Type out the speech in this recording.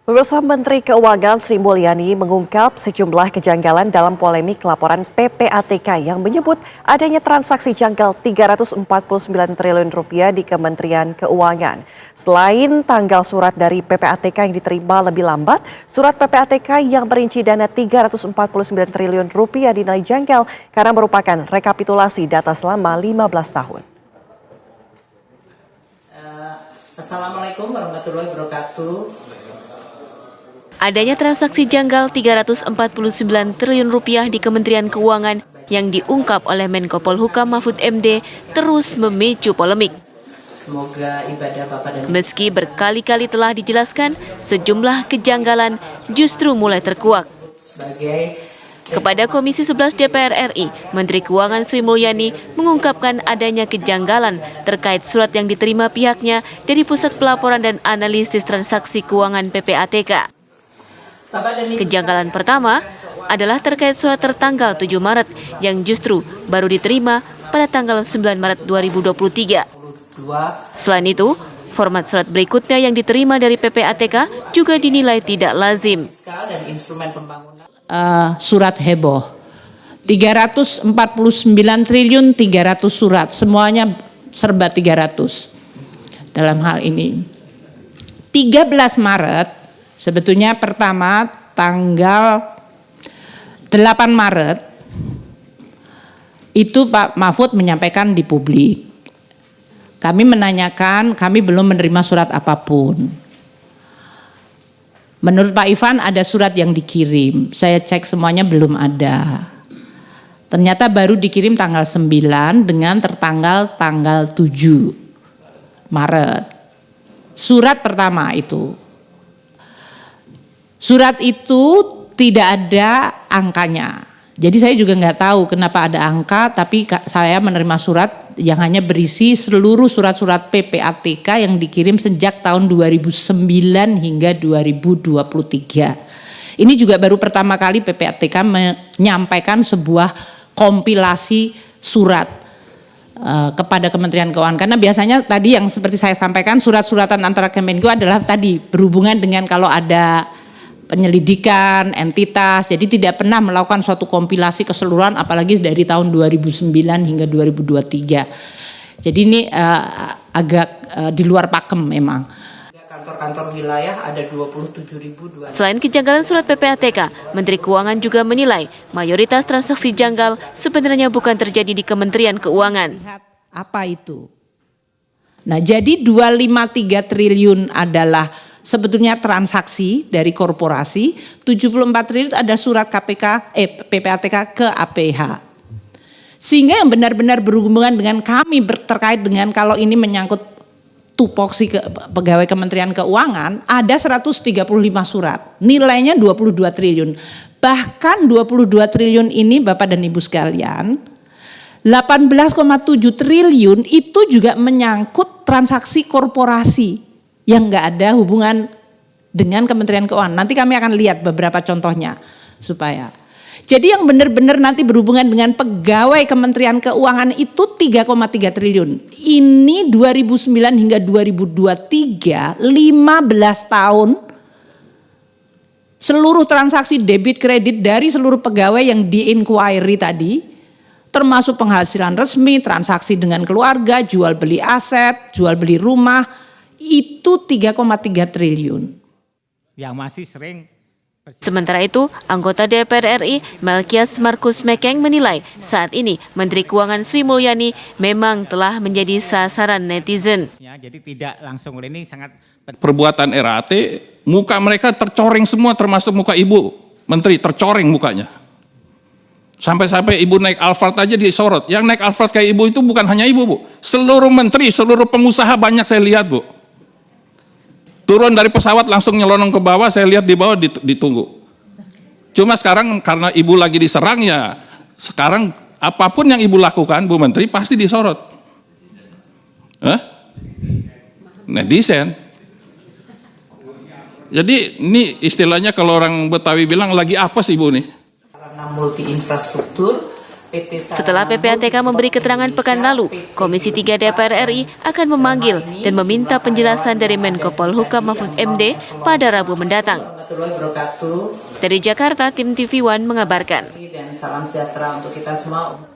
Pemirsa, Menteri Keuangan Sri Mulyani mengungkap sejumlah kejanggalan dalam polemik laporan PPATK yang menyebut adanya transaksi janggal Rp349 triliun di Kementerian Keuangan. Selain tanggal surat dari PPATK yang diterima lebih lambat, surat PPATK yang merinci dana Rp349 triliun dinilai janggal karena merupakan rekapitulasi data selama 15 tahun. Assalamualaikum warahmatullahi wabarakatuh. Adanya transaksi janggal Rp349 triliun di Kementerian Keuangan yang diungkap oleh Menko Polhukam Mahfud MD terus memicu polemik. Semoga ibadah Bapak dan Meski berkali-kali telah dijelaskan, sejumlah kejanggalan justru mulai terkuak. Kepada Komisi 11 DPR RI, Menteri Keuangan Sri Mulyani mengungkapkan adanya kejanggalan terkait surat yang diterima pihaknya dari Pusat Pelaporan dan Analisis Transaksi Keuangan PPATK. Kejanggalan pertama adalah terkait surat tertanggal 7 Maret yang justru baru diterima pada tanggal 9 Maret 2023. Selain itu, format surat berikutnya yang diterima dari PPATK juga dinilai tidak lazim. Surat heboh 349 triliun 300 surat, semuanya serba 300 dalam hal ini. 13 Maret sebetulnya pertama tanggal 8 Maret itu Pak Mahfud menyampaikan di publik. Kami menanyakan, kami belum menerima surat apapun. Menurut Pak Ivan ada surat yang dikirim, saya cek semuanya belum ada. Ternyata baru dikirim tanggal 9 dengan tertanggal tanggal 7 Maret. Surat pertama itu. Surat itu tidak ada angkanya. Jadi saya juga nggak tahu kenapa ada angka, tapi saya menerima surat yang hanya berisi seluruh surat-surat PPATK yang dikirim sejak tahun 2009 hingga 2023. Ini juga baru pertama kali PPATK menyampaikan sebuah kompilasi surat kepada Kementerian Keuangan. Karena biasanya tadi yang seperti saya sampaikan surat-suratan antara Kemenko adalah tadi berhubungan dengan kalau ada penyelidikan, entitas, jadi tidak pernah melakukan suatu kompilasi keseluruhan apalagi dari tahun 2009 hingga 2023. Jadi ini agak di luar pakem memang. Kantor-kantor wilayah ada 27.200. Selain kejanggalan surat PPATK, Menteri Keuangan juga menilai mayoritas transaksi janggal sebenarnya bukan terjadi di Kementerian Keuangan. Apa itu? Nah, jadi 253 triliun adalah sebetulnya transaksi dari korporasi, 74 triliun ada surat PPATK ke APH. Sehingga yang benar-benar berhubungan dengan kami terkait dengan kalau ini menyangkut tupoksi pegawai Kementerian Keuangan, ada 135 surat, nilainya 22 triliun. Bahkan 22 triliun ini Bapak dan Ibu sekalian, 18,7 triliun itu juga menyangkut transaksi korporasi yang nggak ada hubungan dengan Kementerian Keuangan. Nanti kami akan lihat beberapa contohnya supaya. Jadi yang benar-benar nanti berhubungan dengan pegawai Kementerian Keuangan itu 3,3 triliun. Ini 2009 hingga 2023, 15 tahun seluruh transaksi debit kredit dari seluruh pegawai yang di-inquiry tadi, termasuk penghasilan resmi, transaksi dengan keluarga, jual beli aset, jual beli rumah, itu 3,3 triliun. Yang masih sering. Sementara itu, anggota DPR RI Melkias Markus Mekeng menilai saat ini Menteri Keuangan Sri Mulyani memang telah menjadi sasaran netizen. Ya, jadi tidak langsung ini sangat perbuatan RAT, muka mereka tercoreng semua termasuk muka Ibu Menteri tercoreng mukanya. Sampai-sampai Ibu naik Alphard aja disorot. Yang naik Alphard kayak Ibu itu bukan hanya Ibu, Bu. Seluruh menteri, seluruh pengusaha banyak saya lihat, Bu. Turun dari pesawat langsung nyelonong ke bawah, saya lihat di bawah ditunggu. Cuma sekarang karena Ibu lagi diserang ya, sekarang apapun yang Ibu lakukan, Bu Menteri pasti disorot. Netizen. Jadi ini istilahnya kalau orang Betawi bilang lagi apa sih Ibu nih? Karena multi infrastruktur, Setelah PPATK memberi keterangan pekan lalu, Komisi 3 DPR RI akan memanggil dan meminta penjelasan dari Menko Polhukam Mahfud MD pada Rabu mendatang. Dari Jakarta, tim TV One mengabarkan. Dan salam sejahtera untuk kita semua.